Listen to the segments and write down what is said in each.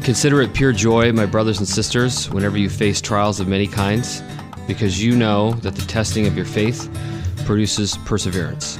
Consider it pure joy, my brothers and sisters, whenever you face trials of many kinds, because you know that the testing of your faith produces perseverance.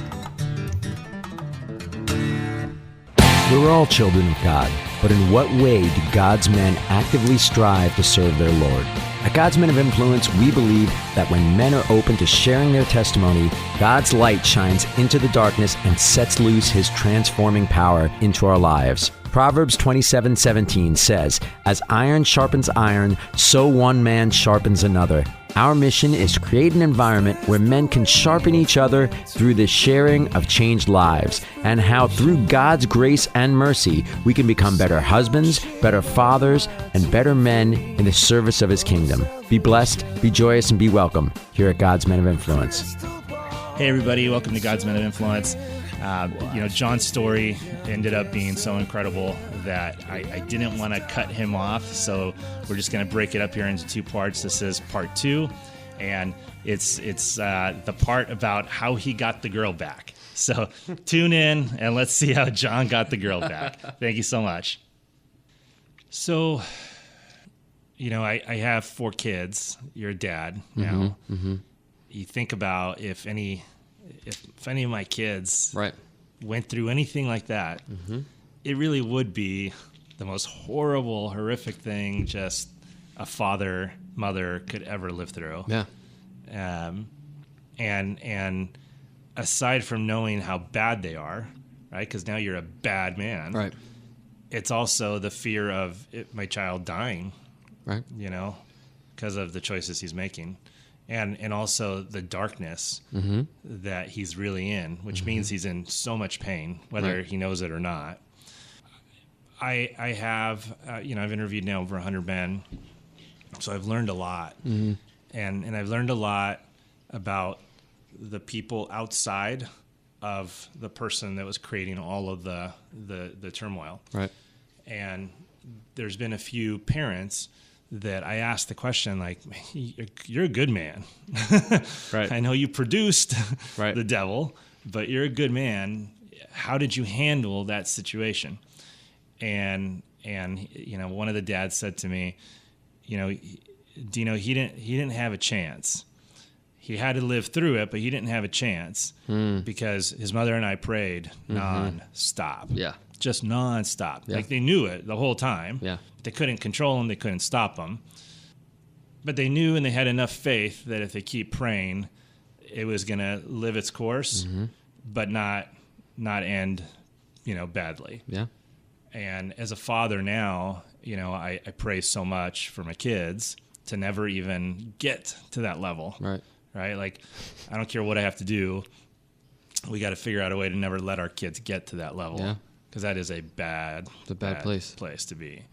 We're all children of God, but in what way do God's men actively strive to serve their Lord? At God's Men of Influence, we believe that when men are open to sharing their testimony, God's light shines into the darkness and sets loose His transforming power into our lives. Proverbs 27:17 says, "As iron sharpens iron, so one man sharpens another." Our mission is to create an environment where men can sharpen each other through the sharing of changed lives, and how through God's grace and mercy, we can become better husbands, better fathers, and better men in the service of His kingdom. Be blessed, be joyous, and be welcome here at God's Men of Influence. Hey everybody, welcome to God's Men of Influence. John's story ended up being so incredible that I didn't want to cut him off, so we're just going to break it up here into two parts. This is part 2, and it's the part about how he got the girl back. So tune in, and let's see how John got the girl back. Thank you so much. So, I have 4 kids. You're a dad now. Mm-hmm. You think about if any of my kids went through anything like that, it really would be the most horrible, horrific thing just a father, mother could ever live through. Yeah. And aside from knowing how bad they are, right? Because now you're a bad man. Right. It's also the fear of my child dying. Right. Because of the choices he's making. And also the darkness that he's really in, which means he's in so much pain, whether he knows it or not. I have, I've interviewed now over 100 men, so I've learned a lot. And I've learned a lot about the people outside of the person that was creating all of the turmoil. Right. And there's been a few parents that I asked the question, like, you're a good man. Right. I know you produced the devil, but you're a good man. How did you handle that situation? And one of the dads said to me, Dino, he didn't have a chance. He had to live through it, but he didn't have a chance because his mother and I prayed nonstop. Yeah. Just nonstop. Yeah. Like they knew it the whole time. Yeah. They couldn't control him. They couldn't stop him. But they knew and they had enough faith that if they keep praying, it was going to live its course, but not end, badly. Yeah. And as a father now, I pray so much for my kids to never even get to that level. Right. Right. Like, I don't care what I have to do. We got to figure out a way to never let our kids get to that level. Yeah. Because that is a bad place to be.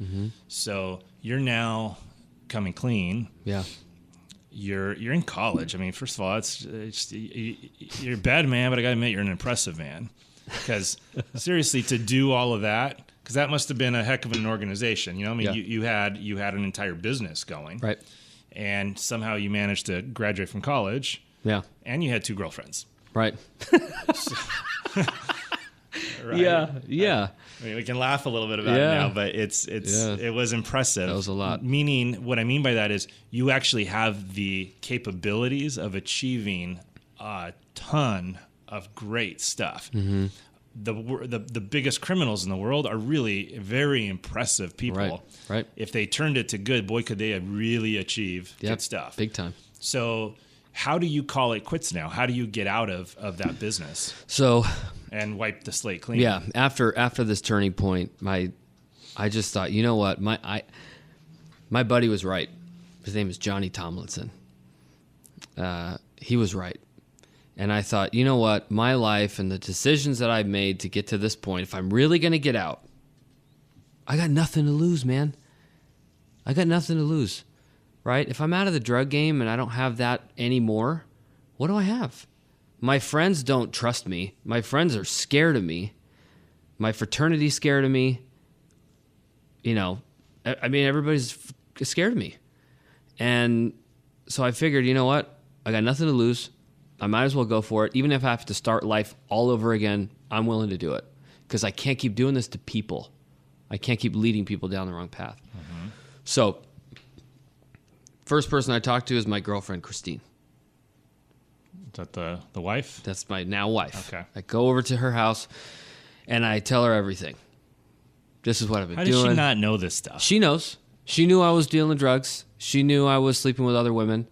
So you're now coming clean. Yeah. You're in college. I mean, first of all, you're a bad man, but I got to admit you're an impressive man. Because seriously, to do all of that, because that must have been a heck of an organization. You had an entire business going. Right. And somehow you managed to graduate from college. Yeah. And you had 2 girlfriends. Right. Right? Yeah. I mean, we can laugh a little bit about it now, but it was impressive. That was a lot. Meaning, what I mean by that is you actually have the capabilities of achieving a ton of great stuff. The biggest criminals in the world are really very impressive people. Right. If they turned it to good, boy, could they have really achieved good stuff. Big time. So how do you call it quits now? How do you get out of that business? And wipe the slate clean. Yeah, after this turning point, I just thought, you know what, my buddy was right. His name is Johnny Tomlinson. He was right, and I thought, you know what, my life and the decisions that I've made to get to this point, if I'm really going to get out, I got nothing to lose, man. I got nothing to lose, right? If I'm out of the drug game and I don't have that anymore, what do I have? My friends don't trust me. My friends are scared of me. My fraternity's scared of me. Everybody's scared of me. And so I figured, you know what? I got nothing to lose. I might as well go for it. Even if I have to start life all over again, I'm willing to do it. Because I can't keep doing this to people. I can't keep leading people down the wrong path. Mm-hmm. So, first person I talked to is my girlfriend, Christine. Is that the wife? That's my now wife. Okay. I go over to her house, and I tell her everything. This is what I've been doing. How does she not know this stuff? She knows. She knew I was dealing drugs. She knew I was sleeping with other women.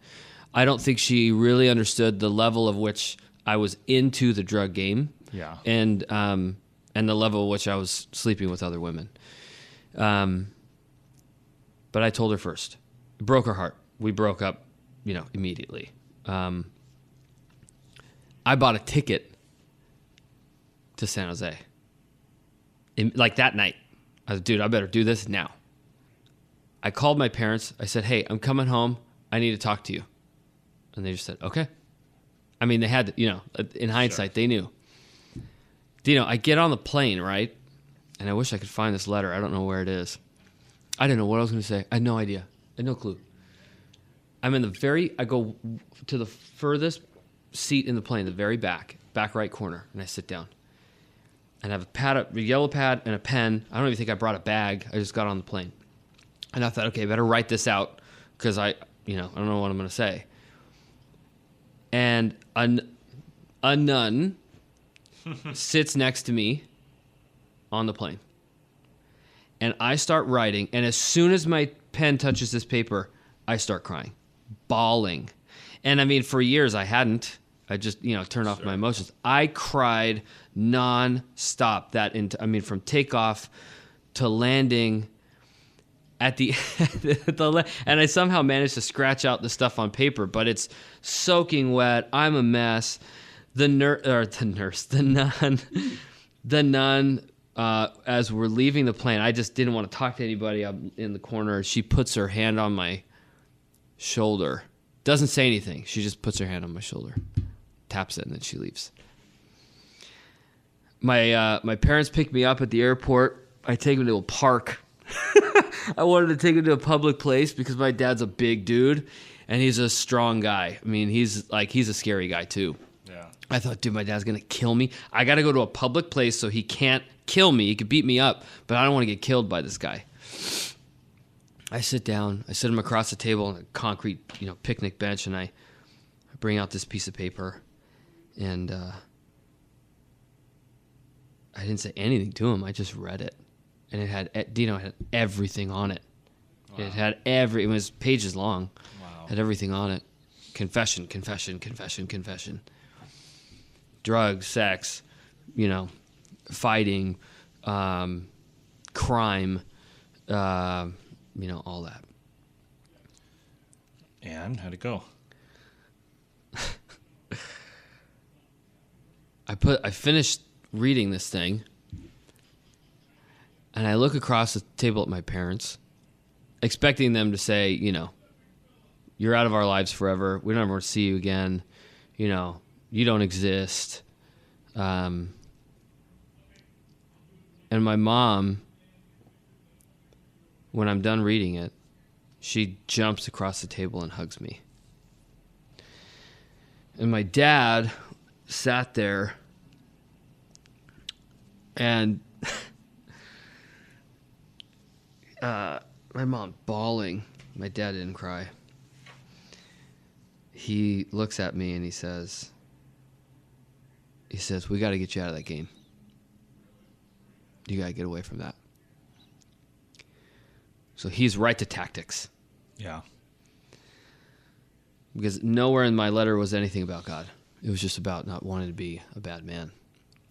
I don't think she really understood the level of which I was into the drug game. Yeah. And the level at which I was sleeping with other women. But I told her first. It broke her heart. We broke up, immediately. I bought a ticket to San Jose. Like that night. I was, dude, I better do this now. I called my parents. I said, hey, I'm coming home. I need to talk to you. And they just said, okay. I mean, they had, in hindsight, They knew. Dino, I get on the plane, right? And I wish I could find this letter. I don't know where it is. I didn't know what I was going to say. I had no idea. I had no clue. I go to the furthest seat in the plane, the very back right corner, and I sit down. And I have a yellow pad and a pen. I don't even think I brought a bag. I just got on the plane. And I thought, okay, I better write this out because I don't know what I'm going to say. And a nun sits next to me on the plane. And I start writing, and as soon as my pen touches this paper, I start crying, bawling. And I mean, for years I hadn't. I just, turned off my emotions. I cried non-stop. From takeoff to landing at the and I somehow managed to scratch out the stuff on paper, but it's soaking wet. I'm a mess. The nun, as we're leaving the plane, I just didn't want to talk to anybody. I'm in the corner. She puts her hand on my shoulder. Doesn't say anything. She just puts her hand on my shoulder, taps it, and then she leaves. My parents picked me up at the airport. I take them to a park. I wanted to take him to a public place because my dad's a big dude, and he's a strong guy. I mean, he's a scary guy too. Yeah. I thought, dude, my dad's going to kill me. I got to go to a public place so he can't kill me. He could beat me up, but I don't want to get killed by this guy. I sit down. I sit him across the table on a concrete, picnic bench, and I bring out this piece of paper, and I didn't say anything to him. I just read it, and it had everything on it. Wow. It was pages long. Wow. Had everything on it. Confession. Drugs, sex, fighting, crime, all that. And how'd it go? I finished reading this thing, and I look across the table at my parents, expecting them to say, you're out of our lives forever. We don't ever see you again. You don't exist. And my mom, when I'm done reading it, she jumps across the table and hugs me. And my dad sat there, and my mom bawling. My dad didn't cry. He looks at me and he says, we got to get you out of that game. You got to get away from that. So he's right to tactics. Yeah. Because nowhere in my letter was anything about God. It was just about not wanting to be a bad man.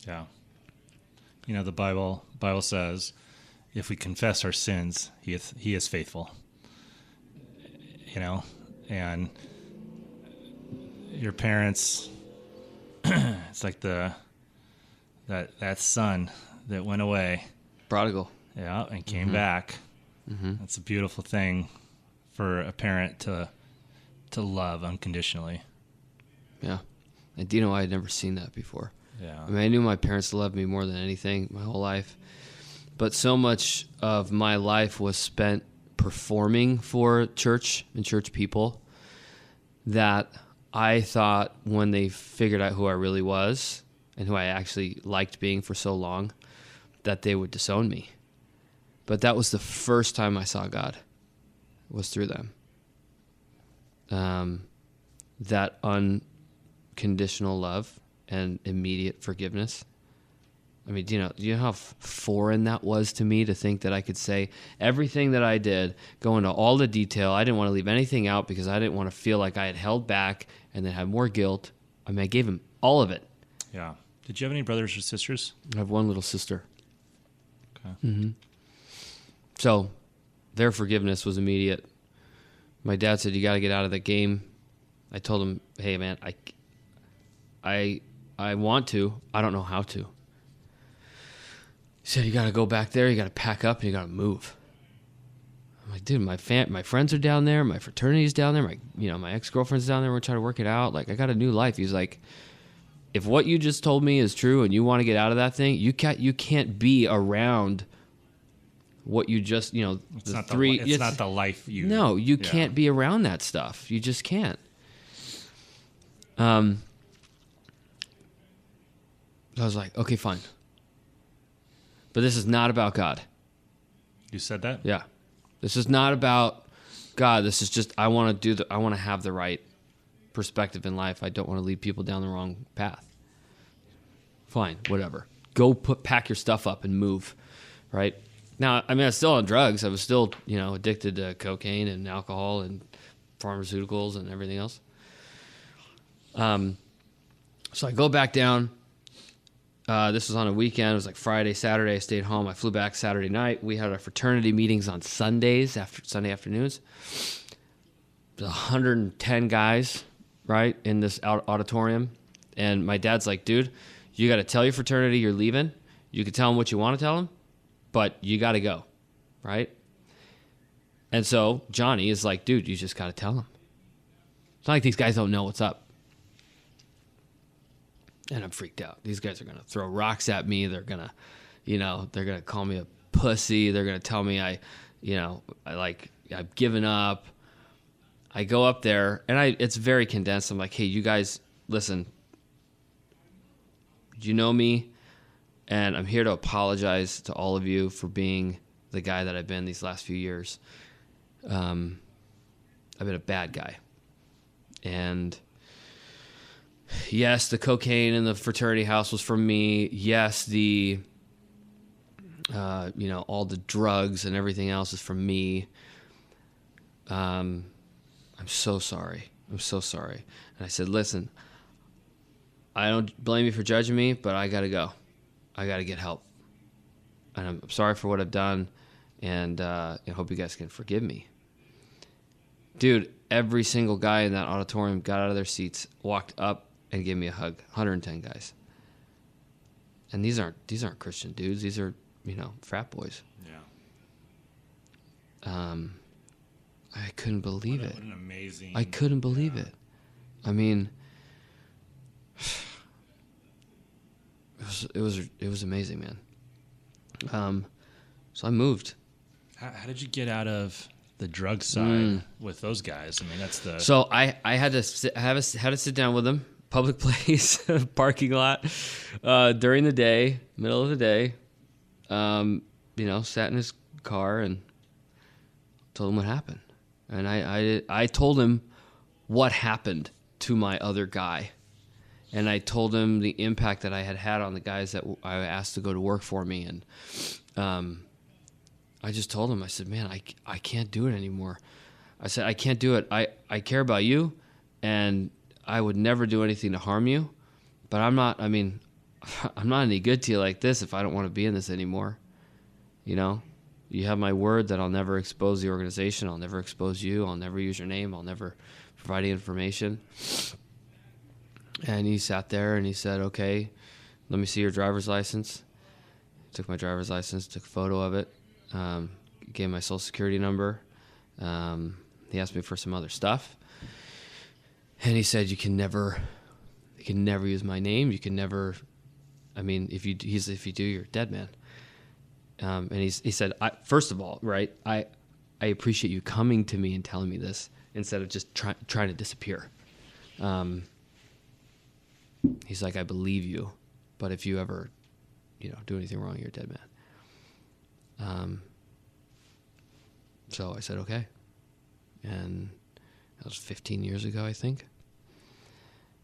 Yeah. The Bible says, if we confess our sins, he is faithful. And your parents, it's like that son that went away. Prodigal. Yeah, and came back. Mm-hmm. That's a beautiful thing for a parent to love unconditionally. Yeah. And Dino, I had never seen that before. Yeah. I knew my parents loved me more than anything my whole life. But so much of my life was spent performing for church and church people that I thought when they figured out who I really was and who I actually liked being for so long, that they would disown me. But that was the first time I saw God, was through them. That unconditional love and immediate forgiveness. I mean, do you know how foreign that was to me, to think that I could say everything that I did, go into all the detail. I didn't want to leave anything out because I didn't want to feel like I had held back and then had more guilt. I mean, I gave him all of it. Yeah. Did you have any brothers or sisters? I have one little sister. Okay. Mm-hmm. So their forgiveness was immediate. My dad said, you got to get out of the game. I told him, hey, man, I want to. I don't know how to. He said, you got to go back there. You got to pack up and you got to move. I'm like, dude, my friends are down there. My fraternity's down there. My ex-girlfriend's down there. We're trying to work it out. Like, I got a new life. He's like, if what you just told me is true and you want to get out of that thing, you can't be around what you just, it's not the life you... No, you can't be around that stuff. You just can't. I was like, okay, fine. But this is not about God. You said that? Yeah. This is not about God. This is just, I want to have the right perspective in life. I don't want to lead people down the wrong path. Fine, whatever. Go pack your stuff up and move, right? Now, I mean, I was still on drugs. I was still, addicted to cocaine and alcohol and pharmaceuticals and everything else. So I go back down. This was on a weekend. It was like Friday, Saturday. I stayed home. I flew back Saturday night. We had our fraternity meetings on Sundays, Sunday afternoons. There's 110 guys, right, in this auditorium. And my dad's like, dude, you got to tell your fraternity you're leaving. You can tell them what you want to tell them, but you got to go, right? And so Johnny is like, dude, you just got to tell them. It's not like these guys don't know what's up. And I'm freaked out. These guys are going to throw rocks at me. They're going to, they're going to call me a pussy. They're going to tell me I've given up. I go up there and it's very condensed. I'm like, hey, you guys, listen, you know me, and I'm here to apologize to all of you for being the guy that I've been these last few years. I've been a bad guy. And yes, the cocaine in the fraternity house was from me. Yes, the, all the drugs and everything else is from me. I'm so sorry. I'm so sorry. And I said, listen, I don't blame you for judging me, but I got to go. I got to get help. And I'm sorry for what I've done, and I hope you guys can forgive me. Dude, every single guy in that auditorium got out of their seats, walked up, and gave me a hug. 110 guys. And these aren't Christian dudes. These are, frat boys. Yeah. I couldn't believe it. What an amazing... I couldn't believe it. I mean, it was amazing, man. So I moved. How did you get out of the drug side with those guys? I mean, that's the... So I had to sit down with them, public place, parking lot, during the day, middle of the day. Sat in his car and told him what happened. And I told him what happened to my other guy. And I told him the impact that I had on the guys that I asked to go to work for me. And I just told him, I said, man, I can't do it anymore. I said, I can't do it. I care about you, and I would never do anything to harm you. But I'm not any good to you like this if I don't want to be in this anymore. You have my word that I'll never expose the organization. I'll never expose you. I'll never use your name. I'll never provide any information. And he sat there and he said, okay, let me see your driver's license. Took my driver's license, took a photo of it, gave my social security number. He asked me for some other stuff. And he said, you can never use my name. You can never, if you do, you're a dead man. And he said, first of all, right, I appreciate you coming to me and telling me this instead of just trying to disappear. He's like, I believe you, but if you ever, do anything wrong, you're a dead man. So I said, okay. And that was 15 years ago, I think.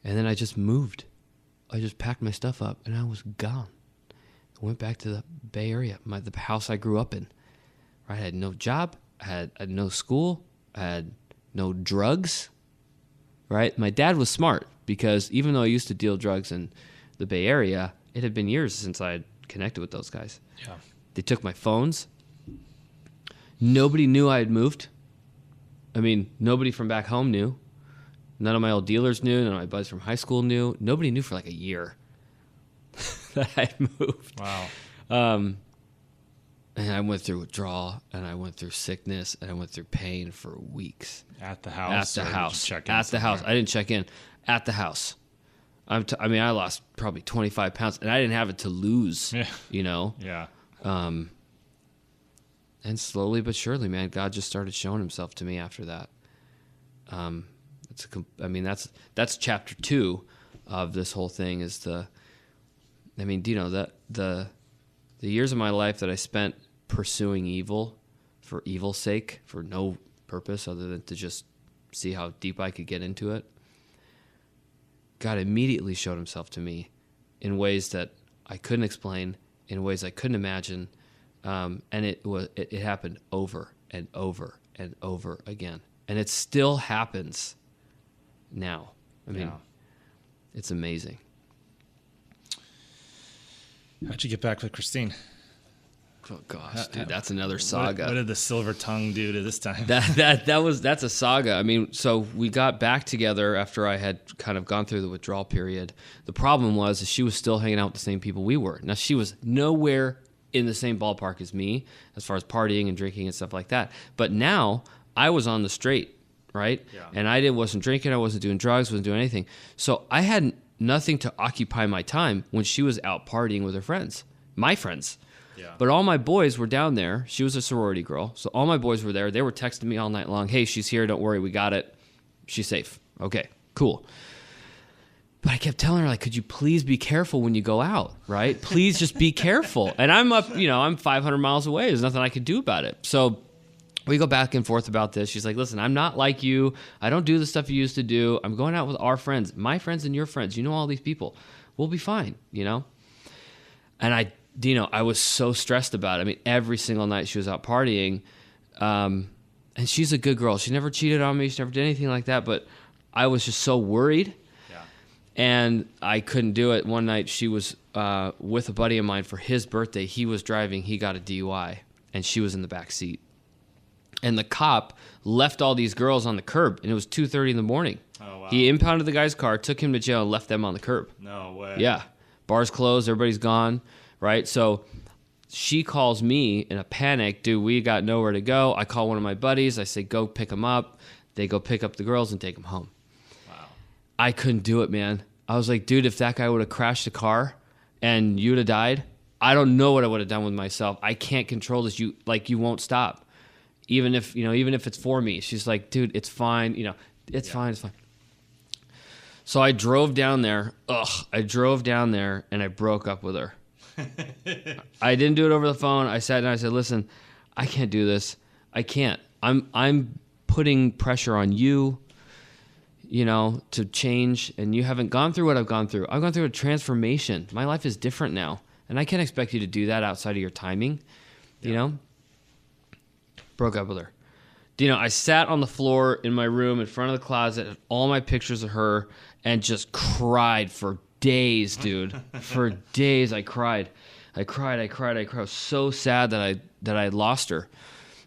And then I just moved. I just packed my stuff up and I was gone. I went back to the Bay Area, the house I grew up in. Right? I had no job. I had no school. I had no drugs. Right? My dad was smart because even though I used to deal drugs in the Bay Area, it had been years since I had connected with those guys. Yeah. They took my phones. Nobody knew I had moved. I mean, nobody from back home knew. None of my old dealers knew. None of my buddies from high school knew. Nobody knew for like a year that I had moved. Wow. And I went through withdrawal, and I went through sickness, and I went through pain for weeks. At the house? At the house. Check in at the somewhere? house. I didn't check in. At the house. I lost probably 25 pounds, and I didn't have it to lose, you know? Yeah. And slowly but surely, man, God just started showing himself to me after that. That's chapter 2 of this whole thing is Dino, the years of my life that I spent pursuing evil for evil's sake, for no purpose other than to just see how deep I could get into it, God immediately showed himself to me in ways that I couldn't explain, in ways I couldn't imagine, and it happened over and over and over again, and it still happens now. I mean, It's amazing. How'd you get back with Christine? Oh gosh, dude, that's another saga. What did the silver tongue do to this time? That's a saga. I mean, so we got back together after I had kind of gone through the withdrawal period. The problem was she was still hanging out with the same people we were. Now she was nowhere in the same ballpark as me as far as partying and drinking and stuff like that. But now I was on the straight, right? Yeah. And I wasn't drinking, I wasn't doing drugs, wasn't doing anything. So I had nothing to occupy my time when she was out partying with her friends, my friends. Yeah. But all my boys were down there. She was a sorority girl. So all my boys were there. They were texting me all night long. Hey, she's here. Don't worry. We got it. She's safe. Okay, cool. But I kept telling her, like, could you please be careful when you go out, right? Please just be careful. And I'm up, I'm 500 miles away. There's nothing I could do about it. So we go back and forth about this. She's like, listen, I'm not like you. I don't do the stuff you used to do. I'm going out with our friends, my friends and your friends. You know all these people. We'll be fine, And Dino, I was so stressed about it. I mean, every single night she was out partying. And she's a good girl. She never cheated on me. She never did anything like that. But I was just so worried. Yeah. And I couldn't do it. One night she was with a buddy of mine for his birthday. He was driving. He got a DUI. And she was in the back seat. And the cop left all these girls on the curb. And it was 2:30 in the morning. Oh, wow. He impounded the guy's car, took him to jail, and left them on the curb. No way. Yeah. Bars closed. Everybody's gone. Right? So she calls me in a panic. Dude, we got nowhere to go. I call one of my buddies. I say, go pick them up. They go pick up the girls and take them home. Wow. I couldn't do it, man. I was like, dude, if that guy would have crashed the car and you'd have died, I don't know what I would have done with myself. I can't control this. You won't stop. Even if it's for me. She's like, dude, it's fine. It's fine. It's fine. So I drove down there. I drove down there and I broke up with her. I didn't do it over the phone. I sat down. I said, listen, I can't do this. I can't. I'm putting pressure on you, to change. And you haven't gone through what I've gone through. I've gone through a transformation. My life is different now. And I can't expect you to do that outside of your timing, Broke up with her. I sat on the floor in my room in front of the closet, had all my pictures of her, and just cried for days, dude. For days I cried. I was so sad that I lost her.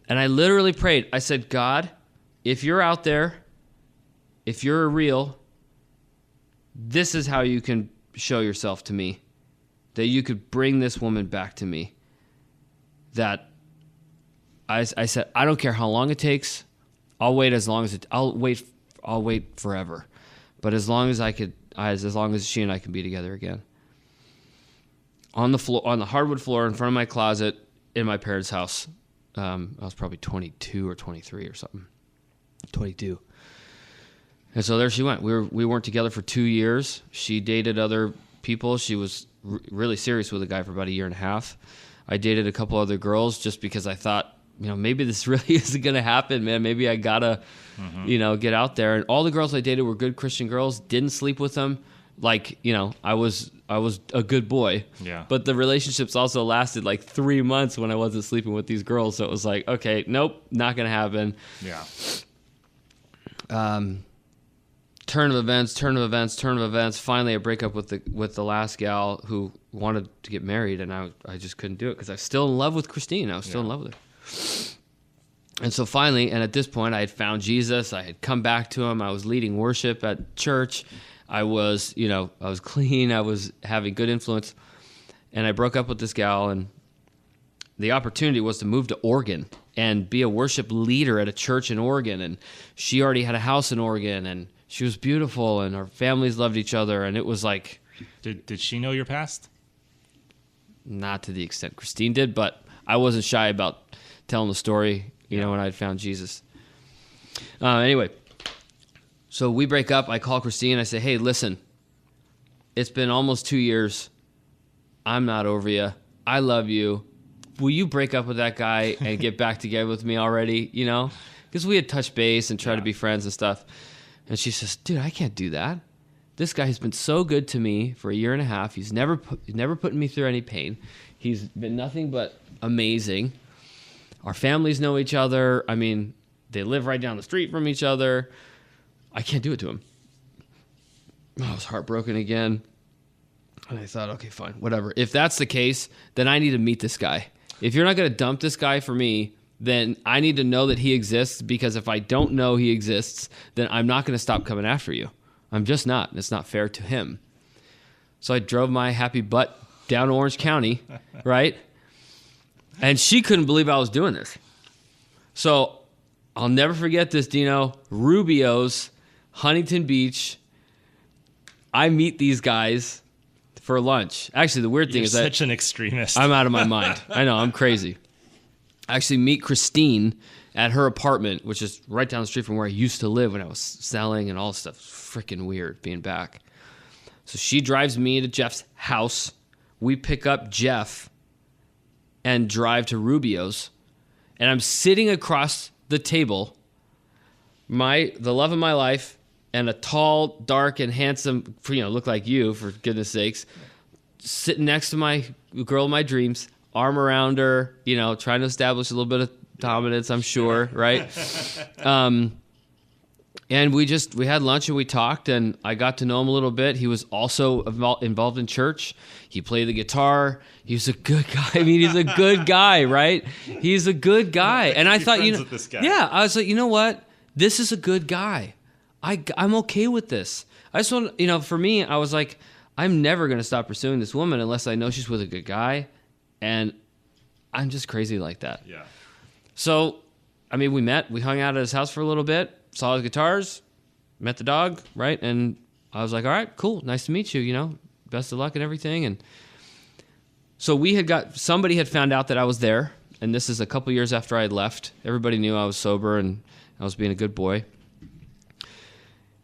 And I literally prayed. I said, God, if you're out there, if you're real, this is how you can show yourself to me. That you could bring this woman back to me. That I said, I don't care how long it takes. I'll wait I'll wait forever. But as long as she and I can be together again. On the floor, on the hardwood floor in front of my closet in my parents' house. I was probably 22 or 23 or something. 22. And so there she went. We weren't together for 2 years. She dated other people. She was really serious with a guy for about a year and a half. I dated a couple other girls just because I thought maybe this really isn't going to happen, man. Maybe I gotta, get out there. And all the girls I dated were good Christian girls, didn't sleep with them. Like, I was a good boy. Yeah. But the relationships also lasted like 3 months when I wasn't sleeping with these girls. So it was like, okay, nope, not going to happen. Yeah. Turn of events. Finally, I break up with the last gal who wanted to get married, and I just couldn't do it because I was still in love with Christine. I was still in love with her. And so finally, and at this point, I had found Jesus. I had come back to him. I was leading worship at church. I was clean. I was having good influence. And I broke up with this gal, and the opportunity was to move to Oregon and be a worship leader at a church in Oregon. And she already had a house in Oregon, and she was beautiful, and our families loved each other. And it was like... Did she know your past? Not to the extent Christine did, but I wasn't shy about telling the story, when I'd found Jesus. Anyway, so we break up. I call Christine. I say, hey, listen, it's been almost 2 years. I'm not over you. I love you. Will you break up with that guy and get back together with me already, Because we had touched base and tried to be friends and stuff. And she says, dude, I can't do that. This guy has been so good to me for 1.5 years. He's never put me through any pain. He's been nothing but amazing. Our families know each other. I mean, they live right down the street from each other. I can't do it to him. I was heartbroken again. And I thought, okay, fine, whatever. If that's the case, then I need to meet this guy. If you're not going to dump this guy for me, then I need to know that he exists, because if I don't know he exists, then I'm not going to stop coming after you. I'm just not. It's not fair to him. So I drove my happy butt down to Orange County, right? And she couldn't believe I was doing this. So I'll never forget this, Dino. Rubio's, Huntington Beach. I meet these guys for lunch. Actually, the weird thing is that... You're such an extremist. I'm out of my mind. I know, I'm crazy. I actually meet Christine at her apartment, which is right down the street from where I used to live when I was selling and all this stuff. Freaking weird being back. So she drives me to Jeff's house. We pick up Jeff and drive to Rubio's. And I'm sitting across the table, the love of my life, and a tall, dark, and handsome, look like you, for goodness sakes, sitting next to my girl of my dreams, arm around her, trying to establish a little bit of dominance, I'm sure, right? And we had lunch and we talked, and I got to know him a little bit. He was also involved in church. He played the guitar. He was a good guy. I mean, he's a good guy, right? He's a good guy. And I thought, this guy. Yeah, I was like, you know what? This is a good guy. I'm okay with this. I just want, for me, I was like, I'm never going to stop pursuing this woman unless I know she's with a good guy. And I'm just crazy like that. Yeah. So, we met. We hung out at his house for a little bit, saw his guitars, met the dog, right? And I was like, all right, cool. Nice to meet you, best of luck and everything. And so somebody had found out that I was there. And this is a couple years after I had left. Everybody knew I was sober and I was being a good boy.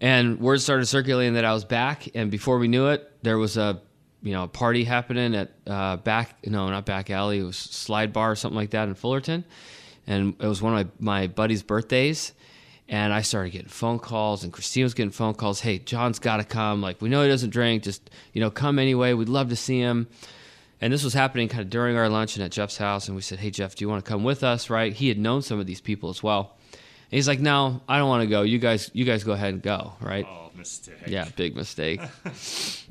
And word started circulating that I was back. And before we knew it, there was a party happening at not back alley. It was Slide Bar or something like that in Fullerton. And it was one of my buddy's birthdays. And I started getting phone calls, and Christine was getting phone calls. Hey, John's got to come. Like, we know he doesn't drink. Just, come anyway. We'd love to see him. And this was happening kind of during our luncheon at Jeff's house. And we said, hey, Jeff, do you want to come with us, right? He had known some of these people as well. And he's like, no, I don't want to go. You guys go ahead and go, right? Oh, mistake. Yeah, big mistake.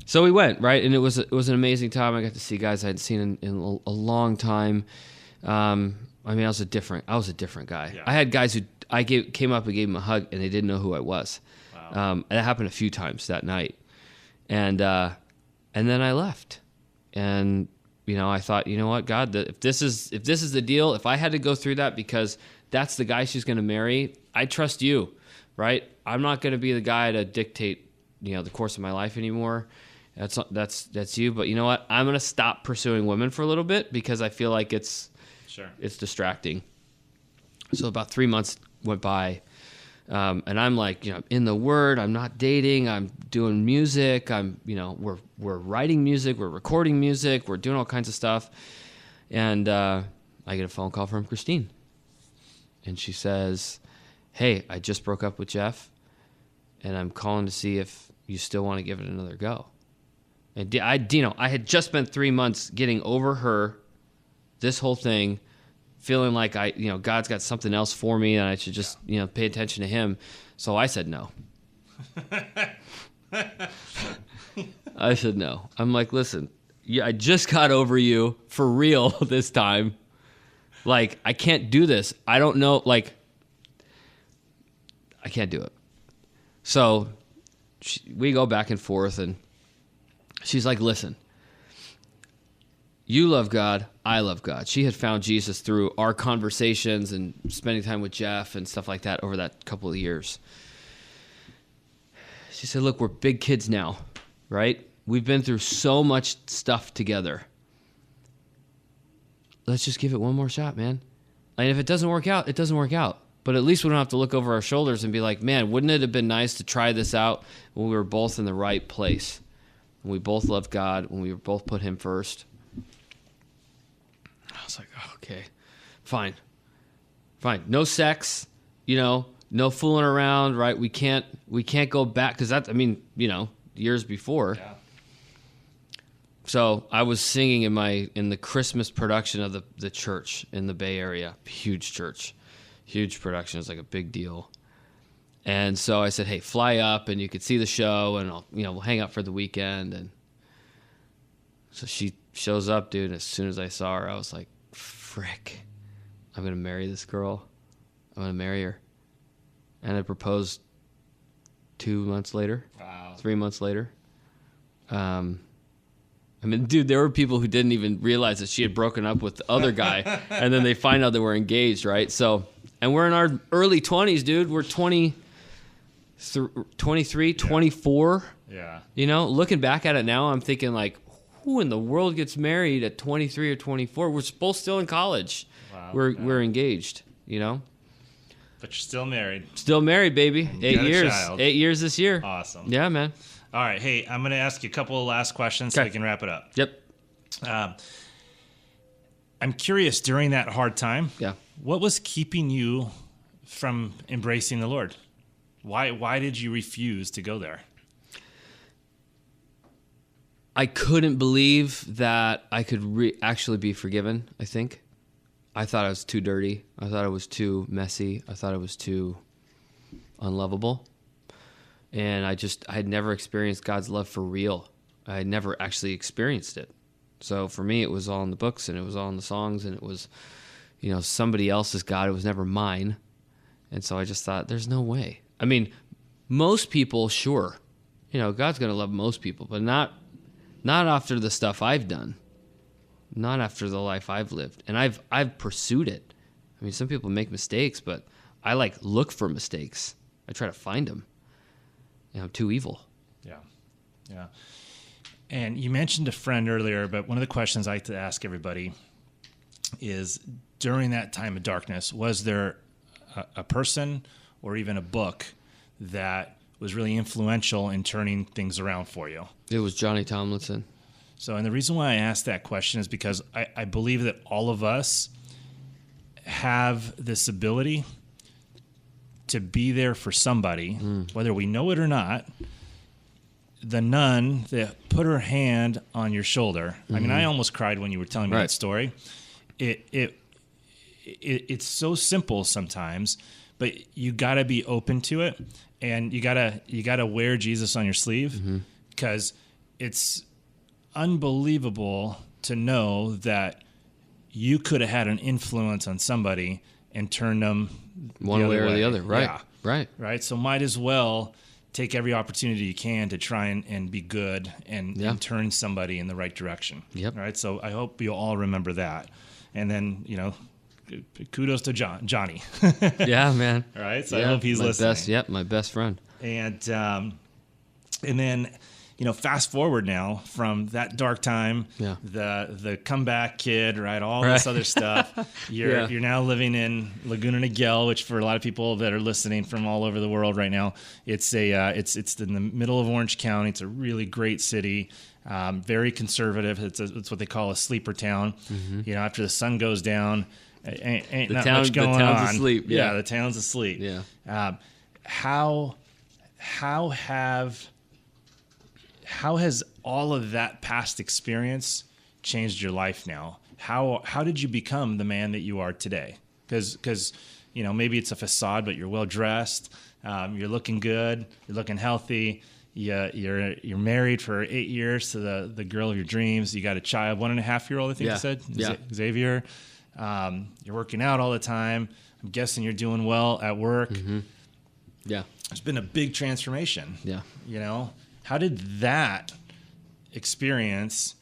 So we went, right? And it was an amazing time. I got to see guys I hadn't seen in a long time. I was a different guy. Yeah. I had guys who came up and gave him a hug, and they didn't know who I was. Wow. And that happened a few times that night. And then I left. And, I thought, you know what, God, if this is the deal, if I had to go through that because that's the guy she's going to marry, I trust you, right? I'm not going to be the guy to dictate, the course of my life anymore. That's you. But you know what? I'm going to stop pursuing women for a little bit because I feel like it's distracting. So about 3 months went by, and I'm like, in the Word. I'm not dating. I'm doing music. We're writing music. We're recording music. We're doing all kinds of stuff. And I get a phone call from Christine. and she says, "Hey, I just broke up with Jeff, and I'm calling to see if you still want to give it another go." And Dino, I had just spent 3 months getting over her, this whole thing, feeling like God's got something else for me, and I should just pay attention to Him. So I said no. I said no. I'm like, listen, I just got over you for real this time. Like, I can't do this. I don't know. Like, I can't do it. So we go back and forth, and she's like, listen, you love God, I love God. She had found Jesus through our conversations and spending time with Jeff and stuff like that over that couple of years. She said, look, we're big kids now, right? We've been through so much stuff together. Let's just give it one more shot, man. And if it doesn't work out, it doesn't work out. But at least we don't have to look over our shoulders and be like, man, wouldn't it have been nice to try this out when we were both in the right place? When we both loved God, when we both put Him first. I was like, oh, okay, fine. No sex, no fooling around, right? We can't go back, because years before. Yeah. So I was singing in the Christmas production of the church in the Bay Area, huge church, huge production. It's like a big deal. And so I said, hey, fly up and you could see the show, and we'll hang out for the weekend. And so she shows up, dude. And as soon as I saw her, I was like, frick, I'm going to marry this girl. I'm going to marry her. And I proposed 2 months later. Wow. 3 months later. Dude, there were people who didn't even realize that she had broken up with the other guy, and then they find out they were engaged, right? So, and we're in our early 20s, dude. We're 23, 24. Yeah. Looking back at it now, I'm thinking like, who in the world gets married at 23 or 24? We're both still in college. Wow. We're engaged, But you're still married. Still married, baby. 8 years. 8 years this year. Awesome. Yeah, man. All right. Hey, I'm going to ask you a couple of last questions so we can wrap it up. Yep. I'm curious, during that hard time, yeah, what was keeping you from embracing the Lord? Why did you refuse to go there? I couldn't believe that I could actually be forgiven, I think. I thought I was too dirty. I thought I was too messy. I thought I was too unlovable. And I had never experienced God's love for real. I had never actually experienced it. So for me, it was all in the books, and it was all in the songs, and it was, somebody else's God. It was never mine. And so I just thought, there's no way. Most people, sure. God's going to love most people, but not after the stuff I've done. Not after the life I've lived. And I've pursued it. Some people make mistakes, but I look for mistakes. I try to find them. I'm too evil. Yeah. Yeah. And you mentioned a friend earlier, but one of the questions I like to ask everybody is, during that time of darkness, was there a person or even a book that was really influential in turning things around for you? It was Johnny Tomlinson. So, and the reason why I asked that question is because I believe that all of us have this ability to be there for somebody, whether we know it or not. The nun that put her hand on your shoulder. Mm-hmm. I almost cried when you were telling me that story. It's so simple sometimes, but you got to be open to it, and you gotta wear Jesus on your sleeve, because it's unbelievable to know that you could have had an influence on somebody and turned them one way or the other. Right. Yeah. Right. So might as well take every opportunity you can to try and be good and turn somebody in the right direction. Yep. Right. So I hope you'll all remember that. And then, kudos to Johnny. Yeah, man. All right. So I hope he's listening. My best friend. And then, fast forward now from that dark time, the comeback kid, right? All this other stuff. You're now living in Laguna Niguel, which for a lot of people that are listening from all over the world right now, it's it's in the middle of Orange County. It's a really great city, very conservative. It's what they call a sleeper town. Mm-hmm. After the sun goes down, Ain't The not town- much the going town's on. asleep, yeah. The town's asleep. Yeah. How has all of that past experience changed your life now? How did you become the man that you are today? Because maybe it's a facade, but you're well dressed, you're looking good, you're looking healthy. You're married for 8 years to the girl of your dreams. You got a child, 1.5-year-old, I think you said, Xavier. You're working out all the time. I'm guessing you're doing well at work. Mm-hmm. Yeah. It's been a big transformation. Yeah. How did that experience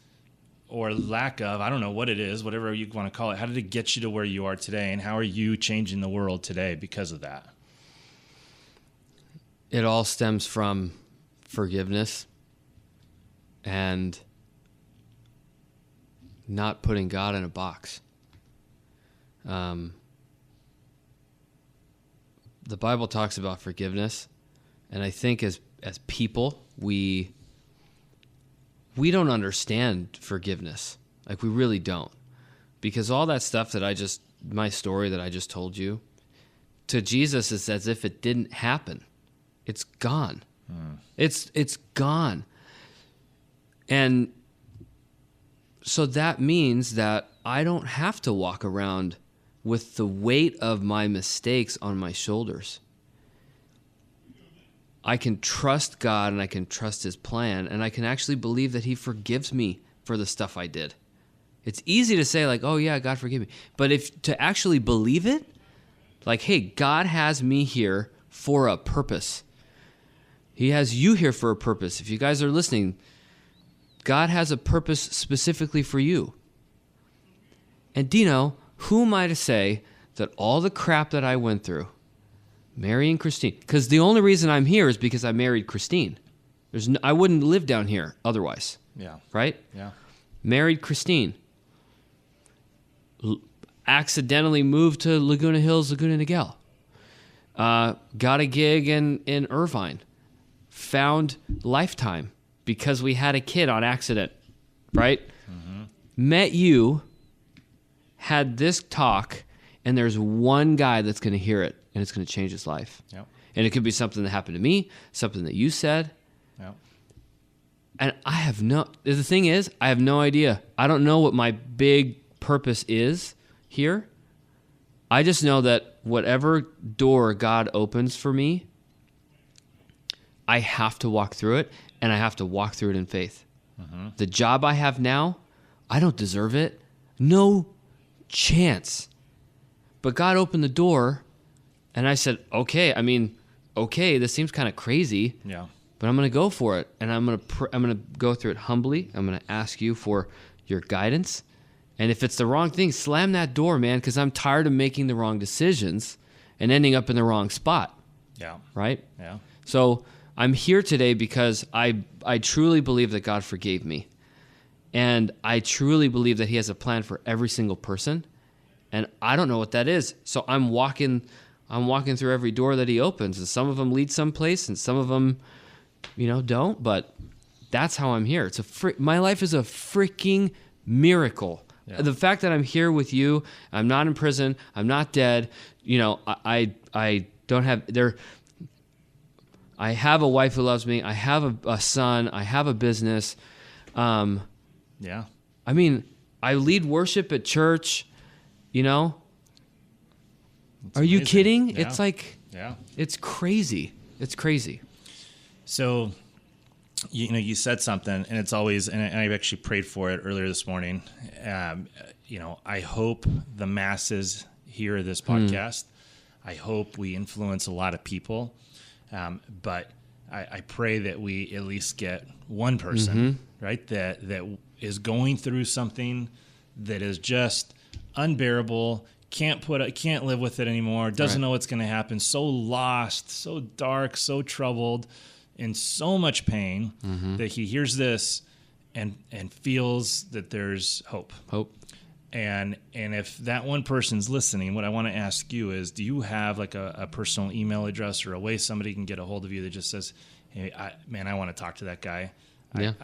or lack of, I don't know what it is, whatever you want to call it, how did it get you to where you are today, and how are you changing the world today because of that? It all stems from forgiveness and not putting God in a box. The Bible talks about forgiveness, and I think as people, we don't understand forgiveness. Like, we really don't. Because all that stuff my story that I just told you, to Jesus is as if it didn't happen. It's gone. It's gone. And so that means that I don't have to walk around with the weight of my mistakes on my shoulders. I can trust God and I can trust his plan, and I can actually believe that he forgives me for the stuff I did. It's easy to say, like, oh yeah, God forgive me. But if to actually believe it, like, hey, God has me here for a purpose. He has you here for a purpose. If you guys are listening, God has a purpose specifically for you. And Dino, who am I to say that all the crap that I went through, marrying Christine, because the only reason I'm here is because I married Christine. I wouldn't live down here otherwise. Yeah. Right? Yeah. Married Christine. Accidentally moved to Laguna Hills, Laguna Niguel. Got a gig in Irvine. Found Lifetime because we had a kid on accident, right? Mm-hmm. Met you, had this talk, and there's one guy that's going to hear it, and it's going to change his life. Yep. And it could be something that happened to me, something that you said. Yep. And the thing is, I have no idea. I don't know what my big purpose is here. I just know that whatever door God opens for me, I have to walk through it, and I have to walk through it in faith. Mm-hmm. The job I have now, I don't deserve it. No chance. But God opened the door, and I said, okay, this seems kind of crazy. Yeah. But I'm going to go for it, and I'm going to go through it humbly. I'm going to ask you for your guidance. And if it's the wrong thing, slam that door, man, because I'm tired of making the wrong decisions and ending up in the wrong spot. Yeah. Right? Yeah. So I'm here today because I truly believe that God forgave me. And I truly believe that he has a plan for every single person. And I don't know what that is. So I'm walking through every door that he opens. And some of them lead someplace and some of them, don't. But that's how I'm here. My life is a freaking miracle. Yeah. The fact that I'm here with you, I'm not in prison, I'm not dead. I don't have I have a wife who loves me. I have a son. I have a business. Yeah. I lead worship at church. It's Are amazing. you kidding? Yeah. It's like, it's crazy. It's crazy. So, you said something, and it's always, and I actually prayed for it earlier this morning. I hope the masses hear this podcast. I hope we influence a lot of people. But I pray that we at least get one person, right, that is going through something that is just unbearable, can't live with it anymore, doesn't know what's going to happen, so lost, so dark, so troubled, in so much pain that he hears this and feels that there's hope. And if that one person's listening, what I want to ask you is, do you have like a personal email address or a way somebody can get a hold of you that just says, hey, I want to talk to that guy. Yeah.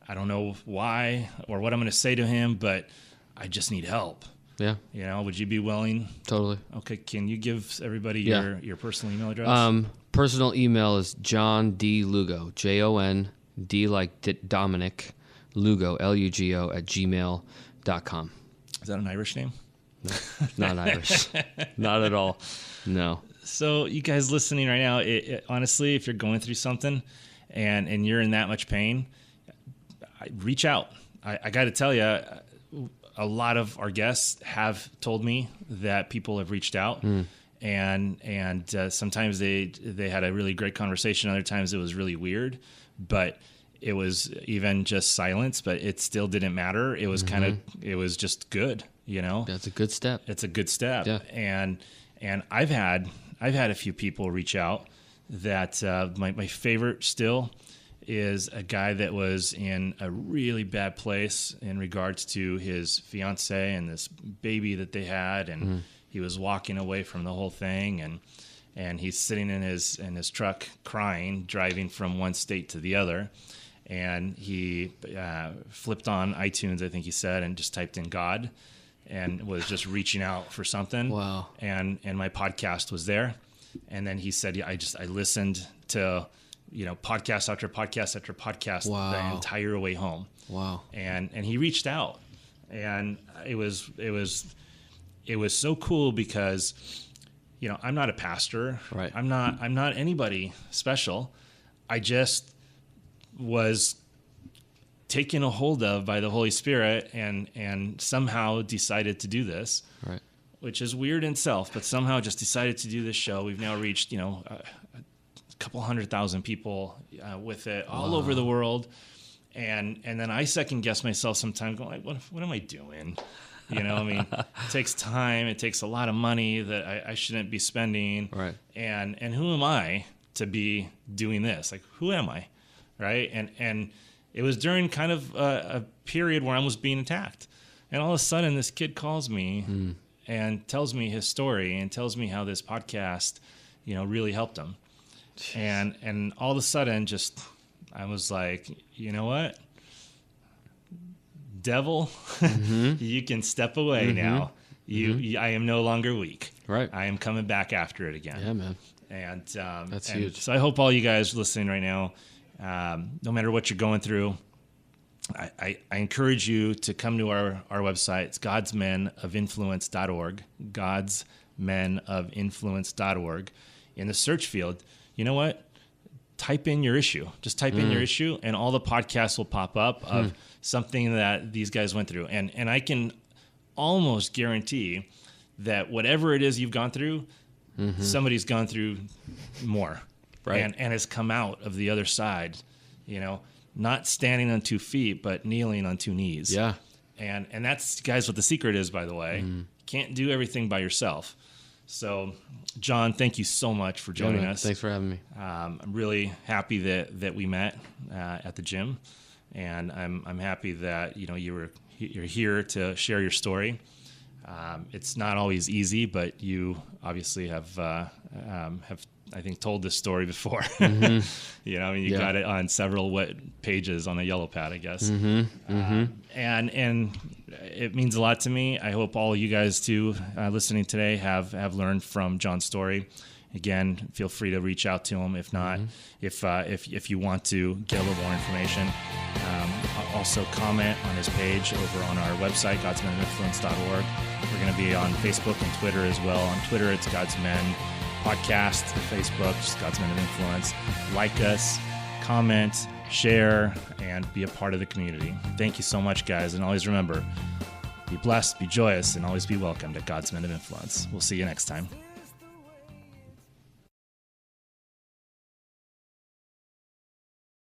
I don't know why or what I'm going to say to him, but I just need help. Yeah. You know, would you be willing? Totally. Okay. Can you give everybody your personal email address? Personal email is Jon D. Lugo, Jon D like Dominic, Lugo, Lugo @gmail.com. Is that an Irish name? No, not Irish. Not at all. No. So you guys listening right now, honestly, if you're going through something and you're in that much pain, reach out. I got to tell you, a lot of our guests have told me that people have reached out, and sometimes they had a really great conversation. Other times it was really weird, but it was even just silence. But it still didn't matter. It was it was just good. You know, that's a good step. It's a good step. Yeah. And I've had a few people reach out that my favorite still is a guy that was in a really bad place in regards to his fiance and this baby that they had, and he was walking away from the whole thing, and he's sitting in his truck crying, driving from one state to the other, and he flipped on iTunes, I think he said, and just typed in God, and was just reaching out for something. Wow. And my podcast was there. And then he said, I listened to, podcast after podcast after podcast the entire way home. Wow. And he reached out, and it was so cool because, I'm not a pastor. Right. I'm not anybody special. I just was taken a hold of by the Holy Spirit and somehow decided to do this, right? Which is weird in itself, but somehow just decided to do this show. We've now reached, a couple 100,000 people with it all over the world. And then I second guess myself sometimes going like, what am I doing? It takes time. It takes a lot of money that I shouldn't be spending. Right. And who am I to be doing this? Like, who am I? Right. And it was during kind of a period where I was being attacked. And all of a sudden, this kid calls me and tells me his story and tells me how this podcast, really helped him. Jeez. And all of a sudden, I was like, you know what? Devil, you can step away now. I am no longer weak. Right. I am coming back after it again. Yeah, man. And that's huge. So I hope all you guys listening right now, no matter what you're going through, I encourage you to come to our website. It's godsmenofinfluence.org, godsmenofinfluence.org. In the search field, you know what? Type in your issue. Just type in your issue, and all the podcasts will pop up of something that these guys went through. And I can almost guarantee that whatever it is you've gone through, somebody's gone through more. Right. And has come out of the other side, not standing on 2 feet, but kneeling on 2 knees. Yeah. And that's, guys, what the secret is, by the way. Can't do everything by yourself. So, Jon, thank you so much for joining us. Thanks for having me. I'm really happy that we met at the gym, and I'm happy that you're here to share your story. It's not always easy, but you obviously have I think told this story before. You got it on several wet pages on a yellow pad, I guess. And it means a lot to me. I hope all you guys too listening today have learned from Jon's story. Again, feel free to reach out to him. If not, if you want to get a little more information, also comment on his page over on our website, godsmenofinfluence.org. We're going to be on Facebook and Twitter as well. On Twitter, it's God's Men Podcast. Facebook, just God's Men of Influence. Like us, comment, share, and be a part of the community. Thank you so much, guys. And always remember, be blessed, be joyous, and always be welcomed at God's Men of Influence. We'll see you next time.